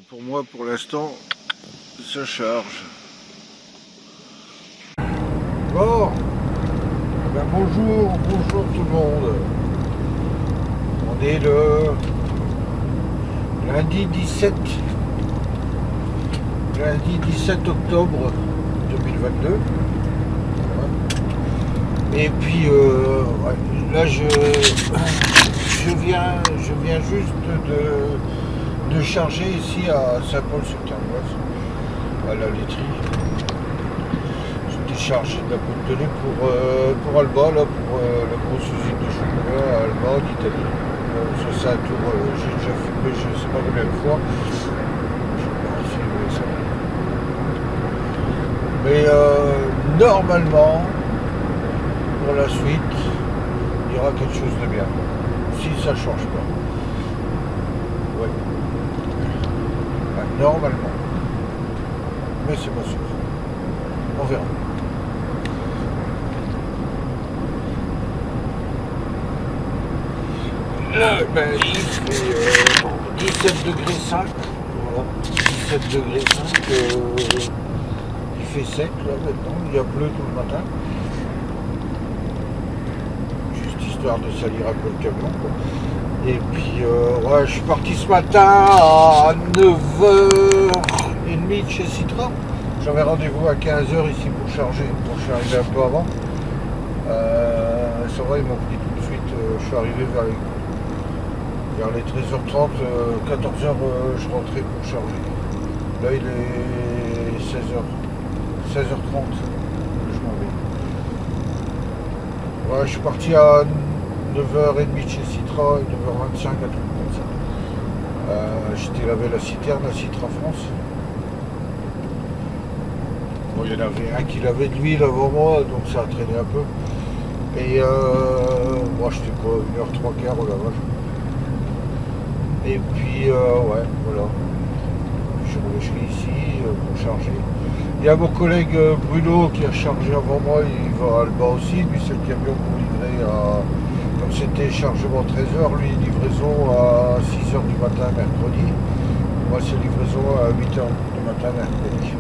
Pour moi, pour l'instant, ça charge. Bon, ben bonjour tout le monde. On est le lundi 17 octobre 2022. Et puis là je viens juste de charger ici à Saint-Paul-sur-Carnoise, à la laiterie. J'ai déchargé de la pompe de lait pour Alba, là, pour la grosse usine de chocolat à Alba d'Italie. Ça c'est un tour, j'ai déjà filmé, je ne sais pas combien de fois. Je vais pas filmer ça. Mais normalement, pour la suite, il y aura quelque chose de bien. Si ça change pas. Ouais. Normalement. Mais c'est pas sûr. On verra. Là, ben, il fait 17 degrés 5. Voilà. 17 degrés 5. Il fait sec là maintenant. Il y a bleu tout le matin. Histoire de salir un peu le camion, quoi. Et puis ouais, je suis parti ce matin à 9h30 de chez Citra. J'avais rendez-vous à 15h ici pour charger. Bon, je suis arrivé un peu avant. Ça va, ils m'ont pris tout de suite. Je suis arrivé vers les 13h30, 14h je rentrais pour charger. Là il est 16h30. Je m'en vais. Ouais, je suis parti à 9h30 chez Citra et 9h25, un truc comme ça. J'étais lavé la citerne à Citra France. Bon, il y en avait un qui lavait de l'huile avant moi, donc ça a traîné un peu. Et moi j'étais quoi, 1h03 au lavage. Et puis ouais, voilà. Je suis ici pour charger. Il y a mon collègue Bruno qui a chargé avant moi, il va à Alba aussi, lui c'est le camion pour livrer à... Comme c'était chargement 13h, lui livraison à 6h du matin mercredi. Moi c'est livraison à 8h du matin mercredi.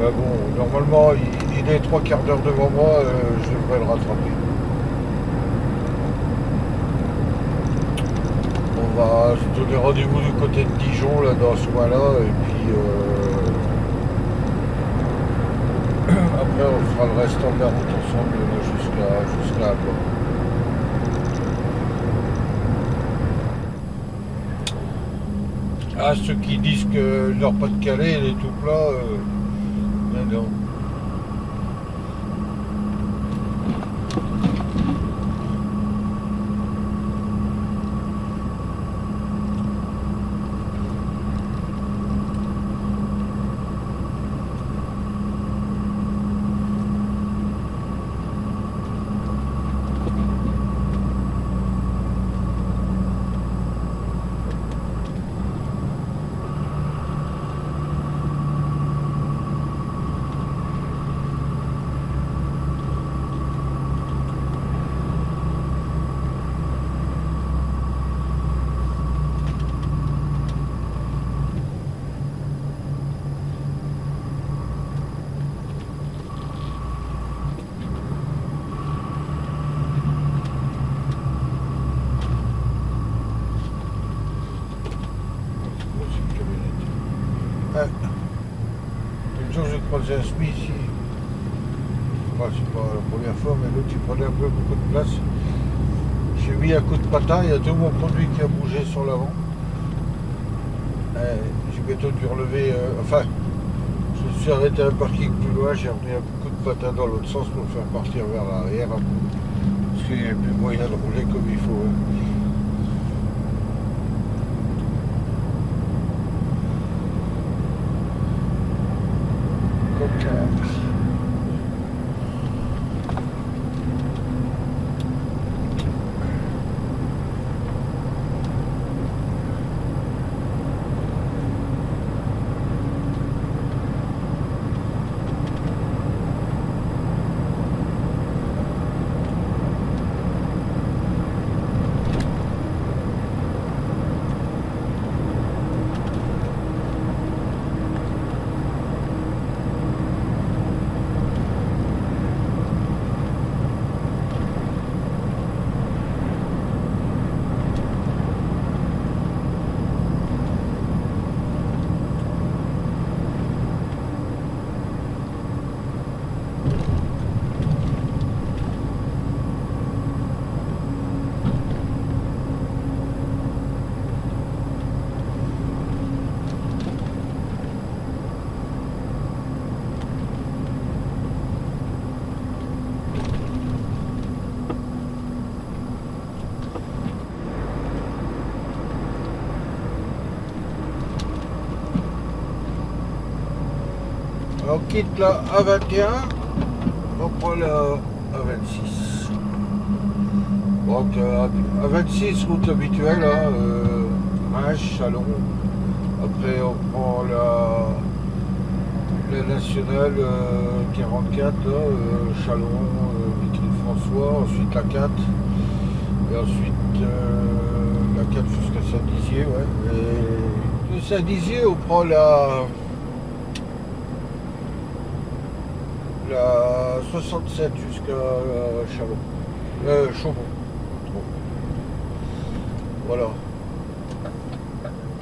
Mais bon, normalement il est 3/4 d'heure devant moi, je devrais le rattraper. On va se donner rendez-vous du côté de Dijon, là dans ce coin-là, et puis après on fera le restant de la route ensemble jusqu'à Alba. Ah, ceux qui disent que leur Pas-de-Calais est tout plat, non. Ouais. Une jour, j'ai croisé un Smith ici. Enfin, c'est pas la première fois, mais l'autre, il prenait un peu beaucoup de place. J'ai mis un coup de patin, il y a tout mon produit qui a bougé sur l'avant. J'ai bientôt dû relever. Enfin, je me suis arrêté à un parking plus loin, j'ai remis un coup de patin dans l'autre sens pour le faire partir vers l'arrière. Parce qu'il n'y avait plus moyen de rouler comme il faut. Coca. On quitte la A21, on prend la A26. Donc A26, route habituelle, hein, Reims, Chalon. Après on prend la nationale 44, là, Chalon, Vitry-François, ensuite la 4. Et ensuite la 4 jusqu'à Saint-Dizier, ouais. Et de Saint-Dizier, on prend la 67 jusqu'à Chaumont. Bon. Voilà.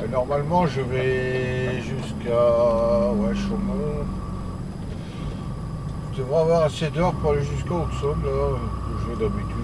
Et normalement, je vais jusqu'à Chaumont. Je devrais avoir assez d'heures pour aller jusqu'à Auxonne, là, où je vais d'habitude.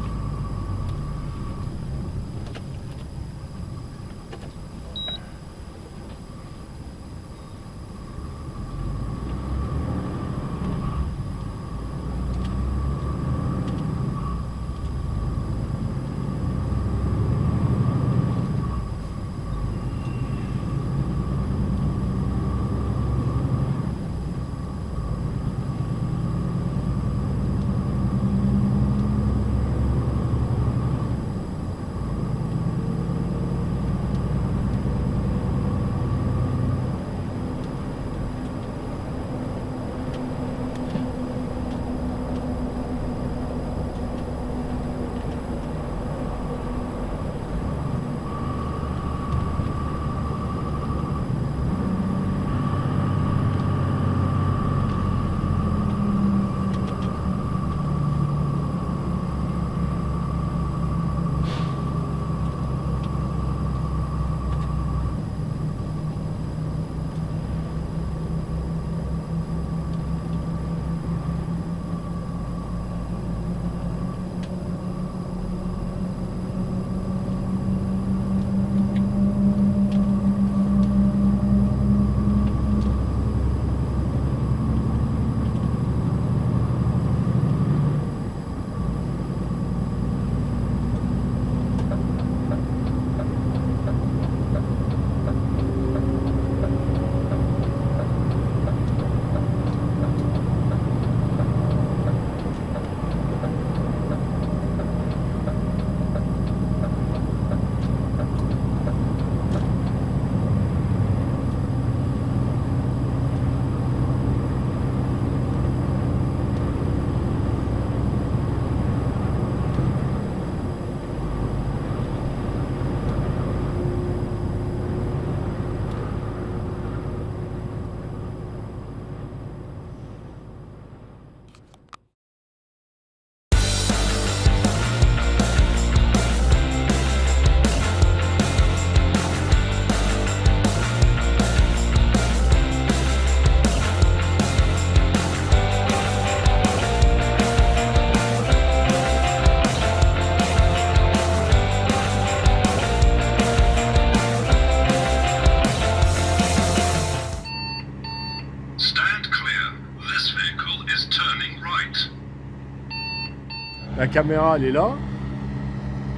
La caméra elle est là.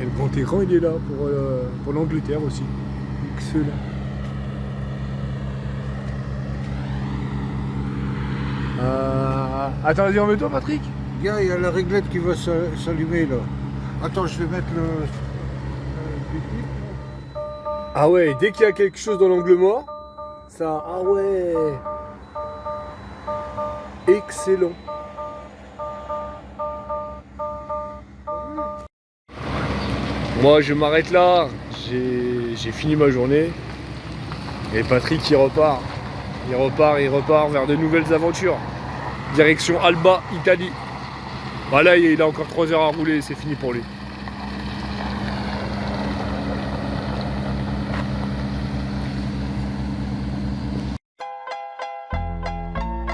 Et le grand écran il est là pour l'Angleterre aussi. Excellent. Attends, vas-y, remets-toi Patrick. Gars, il y a la réglette qui va s'allumer là. Attends, je vais mettre le... Ah ouais, dès qu'il y a quelque chose dans l'angle mort, ça... Ah ouais. Excellent. Moi je m'arrête là, j'ai fini ma journée. Et Patrick il repart vers de nouvelles aventures. Direction Alba, Italie. Bah là il a encore 3 heures à rouler, c'est fini pour lui.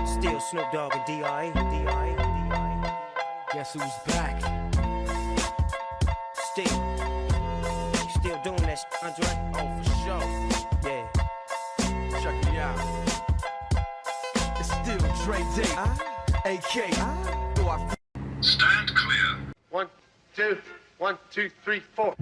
Still Snoop Dogg and D.I. Guess who's back? Still doing that shit, Andre? Oh, for sure. Yeah. Check me out. It's still Dre Day, AK. Stand clear. 1, 2, 1, 2, 3, 4.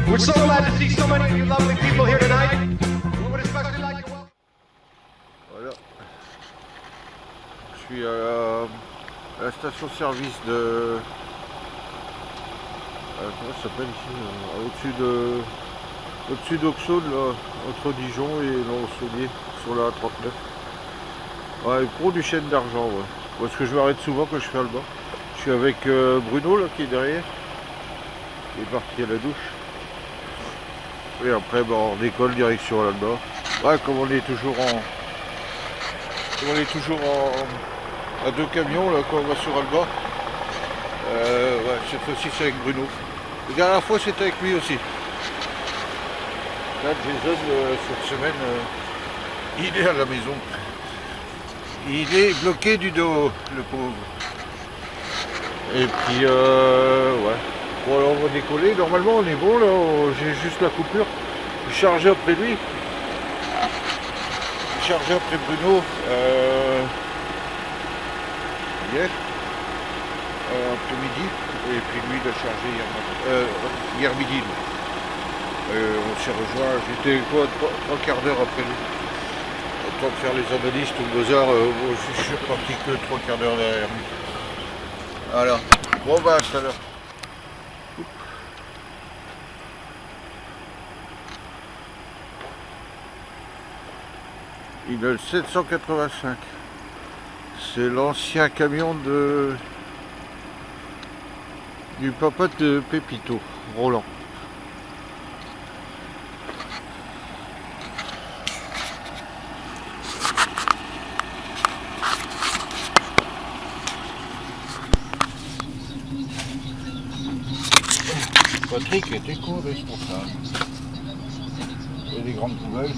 We're so glad to see so many of you lovely people here tonight. We would especially like to welcome. Voilà. Je suis à la station-service de... comment ça s'appelle ici au-dessus d'Auxonne, là, entre Dijon et Lons-Saunier, sur la 39. Ouais, pro du chêne d'argent, ouais. Parce que je m'arrête souvent quand je fais le bas. Je suis avec Bruno, là, qui est derrière. Il est parti à la douche. Et après, on décolle direction là-bas. Ouais, comme on est toujours à 2 camions, là, quand on va sur Alba. Ouais, cette fois-ci, c'est avec Bruno. La dernière fois, c'était avec lui aussi. Là, Jason, cette semaine, il est à la maison. Il est bloqué du dos, le pauvre. Et puis, ouais. Bon, alors on va décoller. Normalement, on est bon, là. J'ai juste la coupure. Je suis chargé après lui. Je suis chargé après Bruno. Hier. Après-midi. Et puis lui, il a chargé hier midi. On s'est rejoint. J'étais quoi, 3 quarts d'heure après lui. Autant de faire les analyses, tout le beaux-arts. Je suis reparti que 3 quarts d'heure derrière lui. Voilà. Bon, bah, à tout à l'heure. Il a le 785. C'est l'ancien camion du papa de Pépito, Roland. Patrick était co-responsable. Et les grandes poubelles.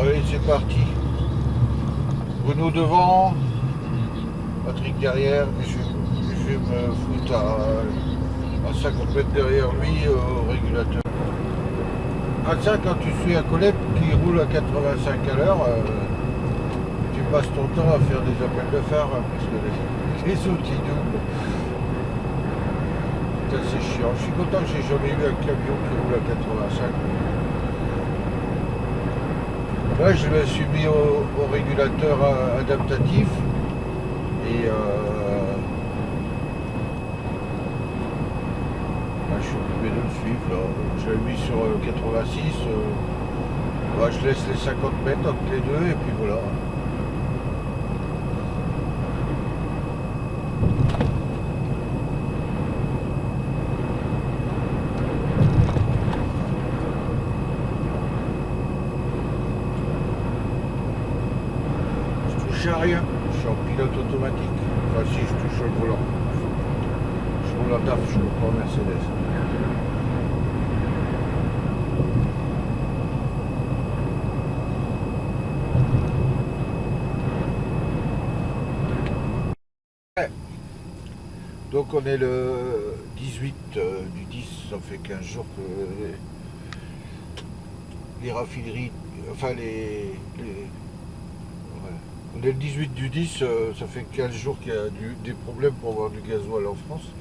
Allez, c'est parti. Bruno devant, Patrick derrière, et je vais me foutre à 50 mètres derrière lui au régulateur. Ah ça, quand tu suis à Colette qui roule à 85 à l'heure, tu passes ton temps à faire des appels de phare, hein, parce que les outils doubles. C'est chiant. Je suis content que j'ai jamais eu un camion qui roule à 85. Là, je me suis mis au régulateur adaptatif et là, je suis occupé de le suivre. J'avais mis sur 86. Bah, je laisse les 50 mètres entre les deux et puis voilà. Je touche à rien, je suis en pilote automatique. Enfin si, je touche le volant. Je roule en DAF, je roule pas en Mercedes. Donc on est le 18 du 10, ça fait 15 jours que les raffineries, enfin voilà. On est le 18 du 10, ça fait 15 jours qu'il y a des problèmes pour avoir du gasoil en France.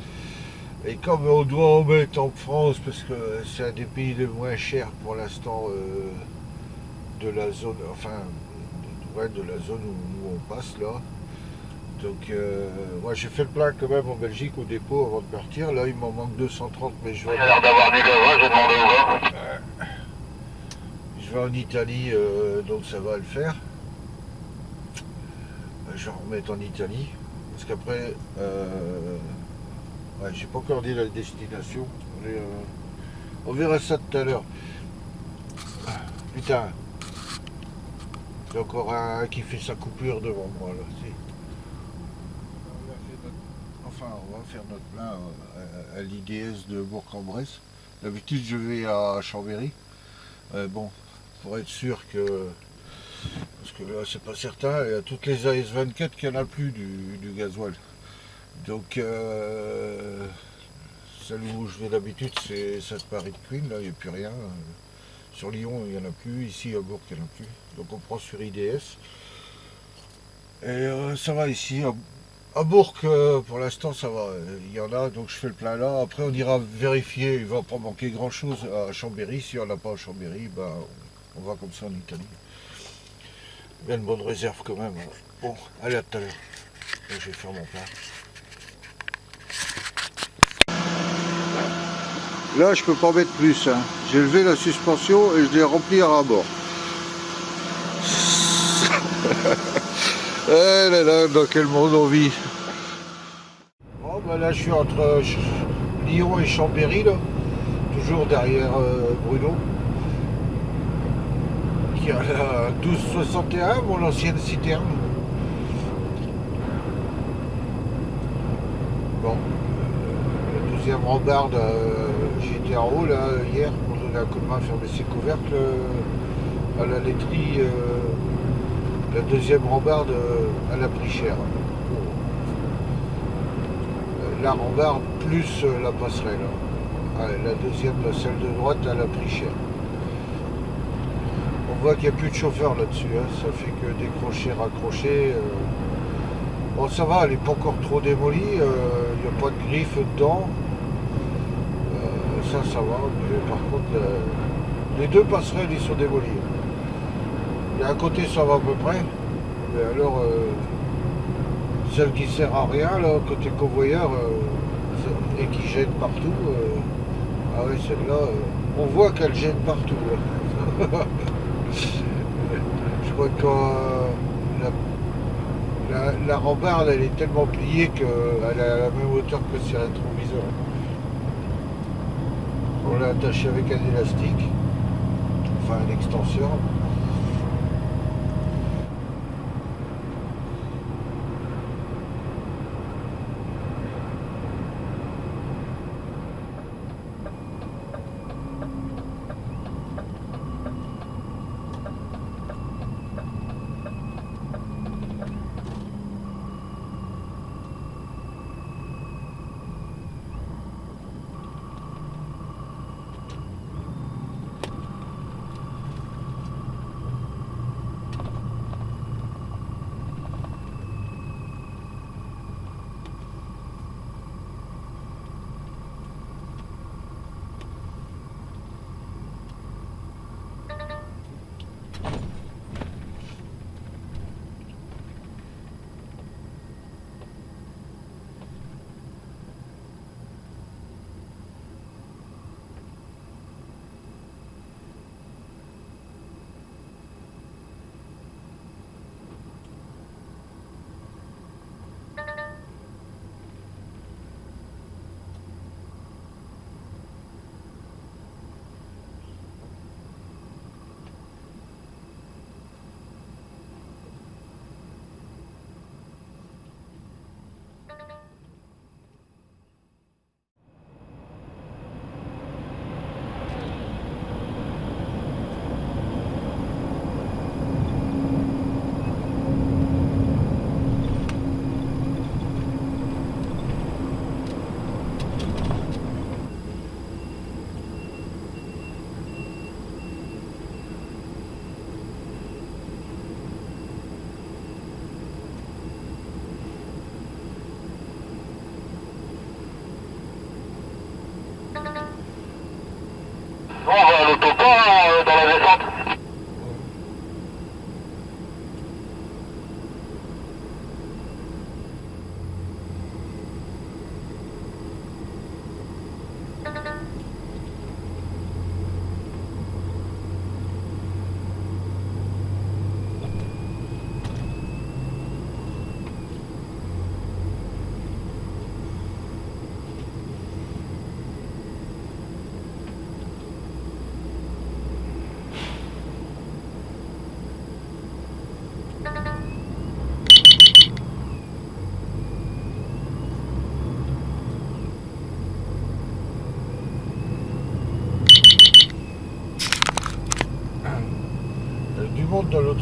Et comme on doit en mettre en France, parce que c'est un des pays les moins chers pour l'instant de la zone, enfin de la zone où on passe là. Donc moi j'ai fait le plein quand même en Belgique au dépôt avant de partir. Là il m'en manque 230 mais je vais. Il a l'air d'avoir du gasoil, j'ai demandé où va. Je vais en Italie donc ça va le faire. Je vais en remettre en Italie. Parce qu'après ouais, j'ai pas encore dit la destination. On verra ça tout à l'heure. Putain. Il y a encore un qui fait sa coupure devant moi là. On va faire notre plein à l'IDS de Bourg-en-Bresse. D'habitude, je vais à Chambéry. Bon, pour être sûr que... Parce que là, c'est pas certain. Il y a toutes les AS24 qu'il n'y en a plus du gasoil. Donc, celle où je vais d'habitude, c'est Sainte-Marie de Queen. Là, il n'y a plus rien. Sur Lyon, il n'y en a plus. Ici, à Bourg, il n'y en a plus. Donc, on prend sur IDS. Et ça va ici. À Bourg, pour l'instant, ça va. Il y en a, donc je fais le plein là. Après, on ira vérifier. Il va pas manquer grand-chose à Chambéry. Si on n'a pas à Chambéry, ben, on va comme ça en Italie. Il y a une bonne réserve quand même. Bon, allez, à tout à l'heure. Je vais faire mon plein. Là, je peux pas mettre plus. Hein. J'ai levé la suspension et je l'ai rempli à ras-bord. Eh là là, dans quel monde on vit. Bon, ben là, je suis entre Lyon et Chambéry, là. Toujours derrière Bruno. Qui a la 1261, mon ancienne citerne. Bon, la deuxième rambarde, j'étais en haut, là, hier, pour donner un coup de main à fermer ses couvercles à la laiterie. La deuxième rambarde, elle a pris cher. La rambarde plus la passerelle. La deuxième, celle de droite, elle a pris cher. On voit qu'il n'y a plus de chauffeur là-dessus. Hein. Ça fait que décrocher, raccrocher. Bon, ça va, elle n'est pas encore trop démolie. Il n'y a pas de griffe dedans. Ça va. Mais par contre, les deux passerelles, ils sont démolies. Et à côté ça va à peu près, mais alors celle qui sert à rien là, côté convoyeur et qui gêne partout, ah oui celle-là, on voit qu'elle gêne partout. Je crois que la rambarde elle est tellement pliée qu'elle est à la même hauteur que ses rétroviseurs. On l'a attachée avec un élastique, enfin un extenseur.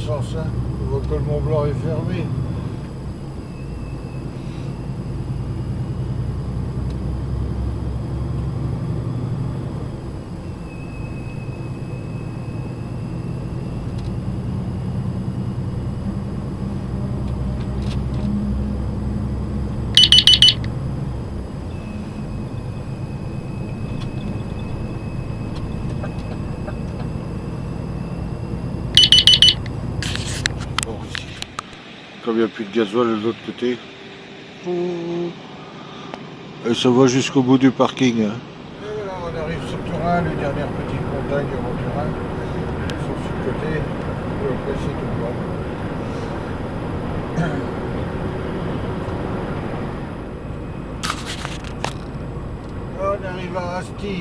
sens. Hein. On voit que le Mont Blanc est fermé. Comme il n'y a plus de gasoil de l'autre côté. Et ça va jusqu'au bout du parking. Hein. Et voilà, on arrive sur Turin, les dernières petites montagnes avant Turin. Sur ce côté. Et après c'est tout blanc. On arrive à Asti.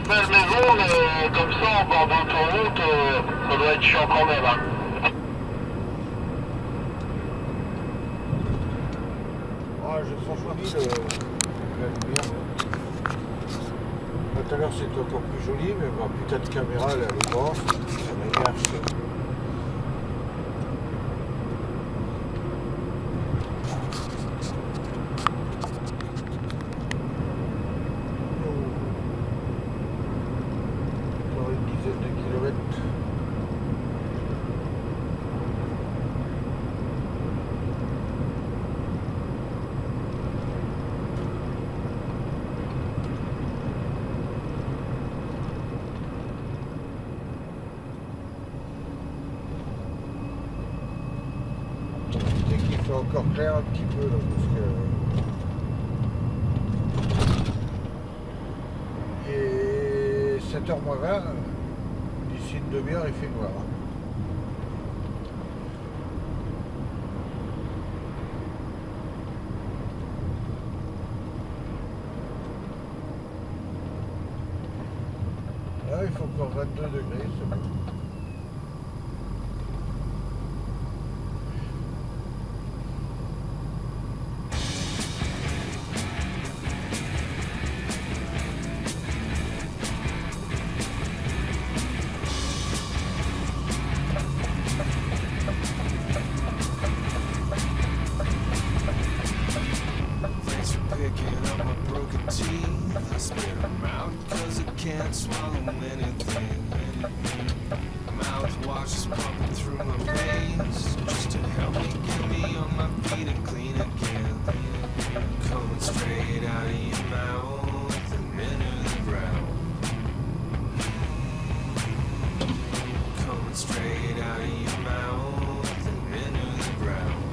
Belle maison, mais comme ça, en bord d'autoroute, ça doit être chiant quand même. Hein. Je sens joli la lumière. Tout à l'heure c'était encore plus joli, mais ma putain de caméra là, elle est morte, ça m'énerve. Encore une dizaine de kilomètres. C'est encore clair un petit peu là, parce que et 7h moins 20, d'ici une demi-heure il fait noir. Là il faut encore 22 degrés, c'est bon. Can't swallow anything. Mouthwash is pumping through my veins just to help me get me on my feet and clean again. Coming straight out of your mouth and into the ground. Coming straight out of your mouth and into the ground.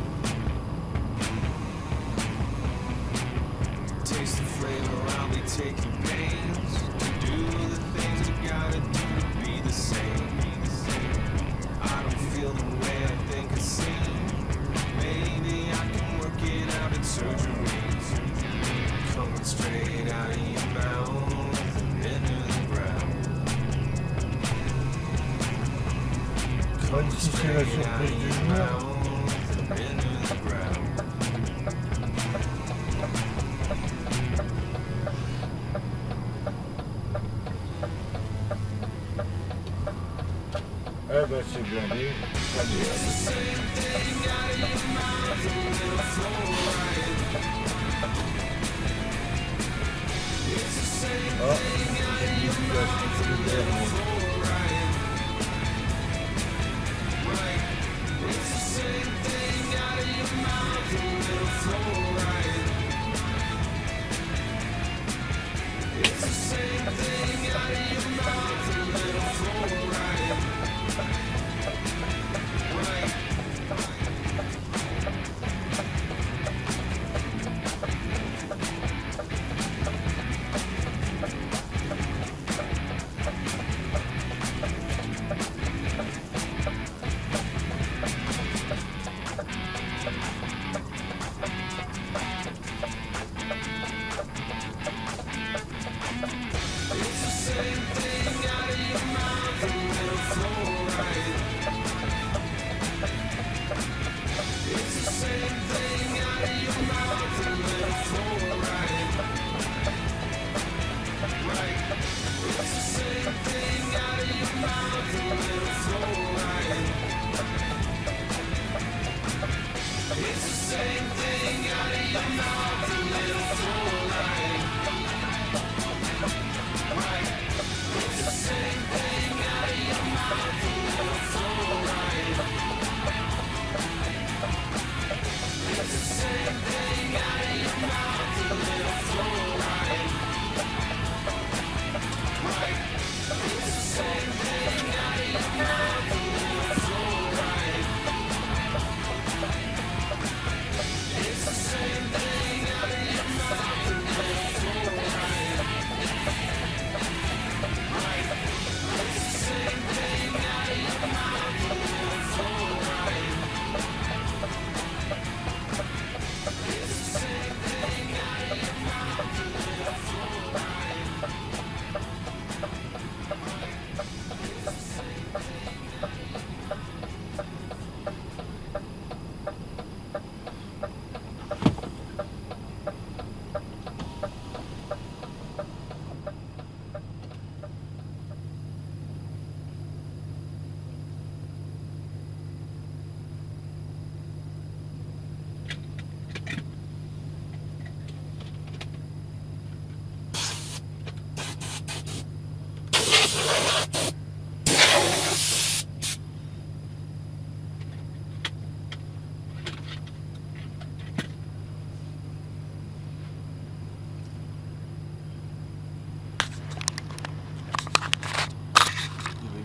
Taste the flavor, I'll be taking pains. Do the things you gotta do to be the same. I don't feel the way I think I seem. Maybe I can work it out in surgery. Coming straight out of your mouth and into the ground. Coming straight out of your mouth and into the ground. Eh ben c'est blindé.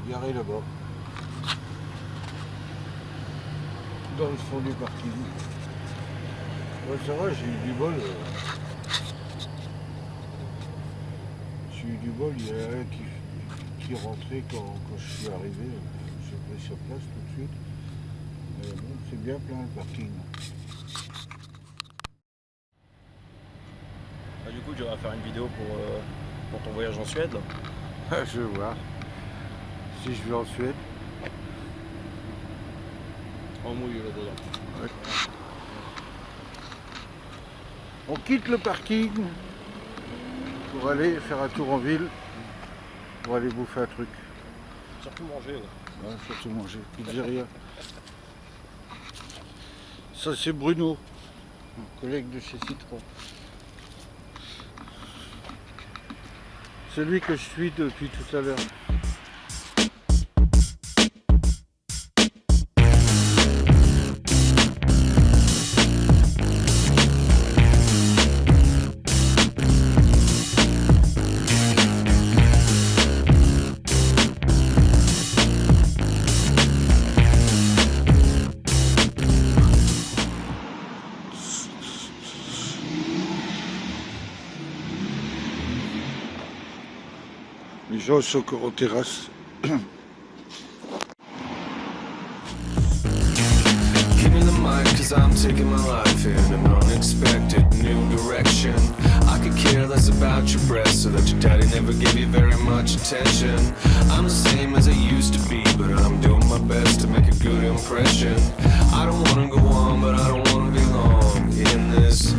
Garé là-bas, dans le fond du parking. Ouais, ça va, j'ai eu du bol. J'ai eu du bol, il y a un qui rentrait quand je suis arrivé. J'ai pris sur place tout de suite. Bon, c'est bien plein le parking. Ah, du coup, tu vas faire une vidéo pour ton voyage en Suède là. Je vais voir. Si je vais en Suède. En mouille là-dedans. Ouais. On quitte le parking pour aller faire un tour en ville, pour aller bouffer un truc. Surtout manger là. Ouais, surtout manger, pizzeria. Ça c'est Bruno, un collègue de chez Citron. C'est lui que je suis depuis tout à l'heure. Les gens sont encore en terrasse. Give me the mic, cause I'm taking my life in an unexpected new direction. I could care less about your breasts, so that your daddy never gave you very much attention. I'm the same as I used to be, but I'm doing my best to make a good impression. I don't wanna go on, but I don't wanna be long in this